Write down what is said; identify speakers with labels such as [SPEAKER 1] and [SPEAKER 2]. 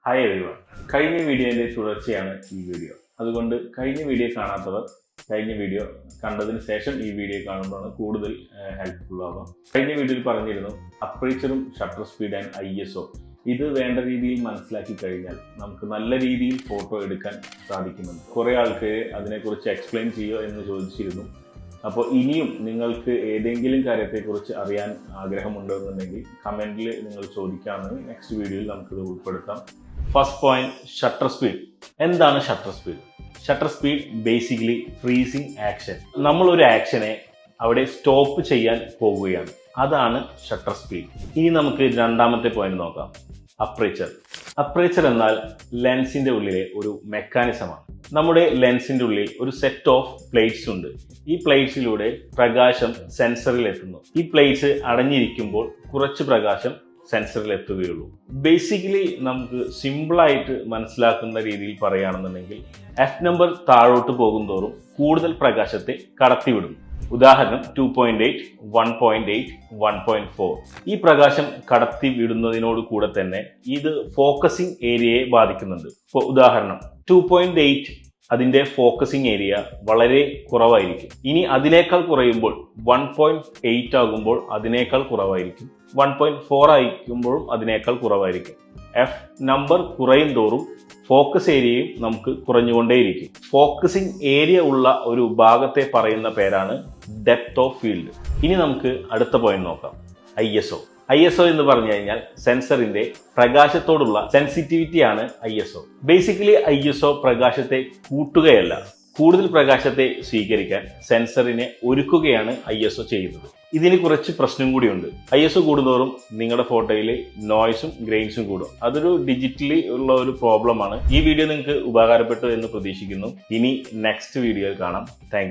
[SPEAKER 1] Hi everyone. കഴിഞ്ഞ വീഡിയോയുടെ തുടർച്ചയാണ് ഈ വീഡിയോ. അതുകൊണ്ട് കഴിഞ്ഞ വീഡിയോ കാണാത്തവർ കഴിഞ്ഞ വീഡിയോ കണ്ടതിന് ശേഷം ഈ വീഡിയോ കാണുമ്പോഴാണ് കൂടുതൽ ഹെൽപ്ഫുൾ ആവുക. കഴിഞ്ഞ വീഡിയോയിൽ പറഞ്ഞിരുന്നു അപ്പേച്ചറും ഷട്ടർ സ്പീഡ് ആൻഡ് ISO ഇത് വേണ്ട രീതിയിൽ മനസ്സിലാക്കി കഴിഞ്ഞാൽ നമുക്ക് നല്ല രീതിയിൽ ഫോട്ടോ എടുക്കാൻ സാധിക്കുന്നുണ്ട്. കുറേ ആൾക്ക് അതിനെക്കുറിച്ച് എക്സ്പ്ലെയിൻ ചെയ്യുമോ എന്ന് ചോദിച്ചിരുന്നു. അപ്പോൾ ഇനിയും നിങ്ങൾക്ക് ഏതെങ്കിലും കാര്യത്തെക്കുറിച്ച് അറിയാൻ ആഗ്രഹമുണ്ടെന്നുണ്ടെങ്കിൽ കമൻറ്റിൽ നിങ്ങൾ ചോദിക്കാമെന്ന് നെക്സ്റ്റ് വീഡിയോയിൽ നമുക്കിത് ഉൾപ്പെടുത്താം. First point, shutter speed. എന്താണ് shutter speed? Shutter speed basically freezing action. നമ്മളൊരു ആക്ഷനെ അവിടെ സ്റ്റോപ്പ് ചെയ്യാൻ പോവുകയാണ്, അതാണ് ഷട്ടർ സ്പീഡ്. ഇനി നമുക്ക് രണ്ടാമത്തെ പോയിന്റ് നോക്കാം, അപ്പേച്ചർ. അപ്പേച്ചർ എന്നാൽ ലെൻസിന്റെ ഉള്ളിലെ ഒരു മെക്കാനിസമാണ്. നമ്മുടെ ലെൻസിന്റെ ഉള്ളിൽ ഒരു സെറ്റ് ഓഫ് പ്ലേറ്റ്സ് ഉണ്ട്. ഈ പ്ലേറ്റ്സിലൂടെ പ്രകാശം സെൻസറിൽ എത്തുന്നു. ഈ പ്ലേറ്റ്സ് അടഞ്ഞിരിക്കുമ്പോൾ കുറച്ച് പ്രകാശം സെൻസറിൽ എത്തുകയുള്ളൂ. ബേസിക്കലി നമുക്ക് സിമ്പിളായിട്ട് മനസ്സിലാക്കുന്ന രീതിയിൽ പറയുകയാണെന്നുണ്ടെങ്കിൽ F നമ്പർ താഴോട്ട് പോകും തോറും കൂടുതൽ പ്രകാശത്തെ കടത്തിവിടും. ഉദാഹരണം 2.8, 1.8, 1.4. ഈ പ്രകാശം കടത്തി വിടുന്നതിനോട് കൂടെ തന്നെ ഇത് ഫോക്കസിംഗ് ഏരിയയെ ബാധിക്കുന്നുണ്ട്. ഇപ്പോൾ ഉദാഹരണം 2.8 അതിൻ്റെ ഫോക്കസിംഗ് ഏരിയ വളരെ കുറവായിരിക്കും. ഇനി അതിനേക്കാൾ കുറയുമ്പോൾ 1.8 ആകുമ്പോൾ അതിനേക്കാൾ കുറവായിരിക്കും. 1.4 ആയിരിക്കുമ്പോഴും അതിനേക്കാൾ കുറവായിരിക്കും. F നമ്പർ കുറയും തോറും ഫോക്കസ് ഏരിയയും നമുക്ക് കുറഞ്ഞുകൊണ്ടേയിരിക്കും. ഫോക്കസിംഗ് ഏരിയ ഉള്ള ഒരു ഭാഗത്തെ പറയുന്ന പേരാണ് ഡെപ്ത് ഓഫ് ഫീൽഡ്. ഇനി നമുക്ക് അടുത്ത പോയിന്റ് നോക്കാം, ISO എന്ന് പറഞ്ഞു കഴിഞ്ഞാൽ സെൻസറിന്റെ പ്രകാശത്തോടുള്ള സെൻസിറ്റിവിറ്റിയാണ് ISO. ബേസിക്കലി ISO പ്രകാശത്തെ കൂട്ടുകയല്ല, കൂടുതൽ പ്രകാശത്തെ സ്വീകരിക്കാൻ സെൻസറിനെ ഒരുക്കുകയാണ് ISO ചെയ്യുന്നത്. ഇതിന് കുറച്ച് പ്രശ്നം കൂടിയുണ്ട്. ISO കൂടുന്നതോറും നിങ്ങളുടെ ഫോട്ടോയിൽ നോയ്സും ഗ്രെയിൻസും കൂടും. അതൊരു ഡിജിറ്റലി ഉള്ള ഒരു പ്രോബ്ലമാണ്. ഈ വീഡിയോ നിങ്ങൾക്ക് ഉപകാരപ്പെട്ടു എന്ന് പ്രതീക്ഷിക്കുന്നു. ഇനി നെക്സ്റ്റ് വീഡിയോയിൽ കാണാം. താങ്ക്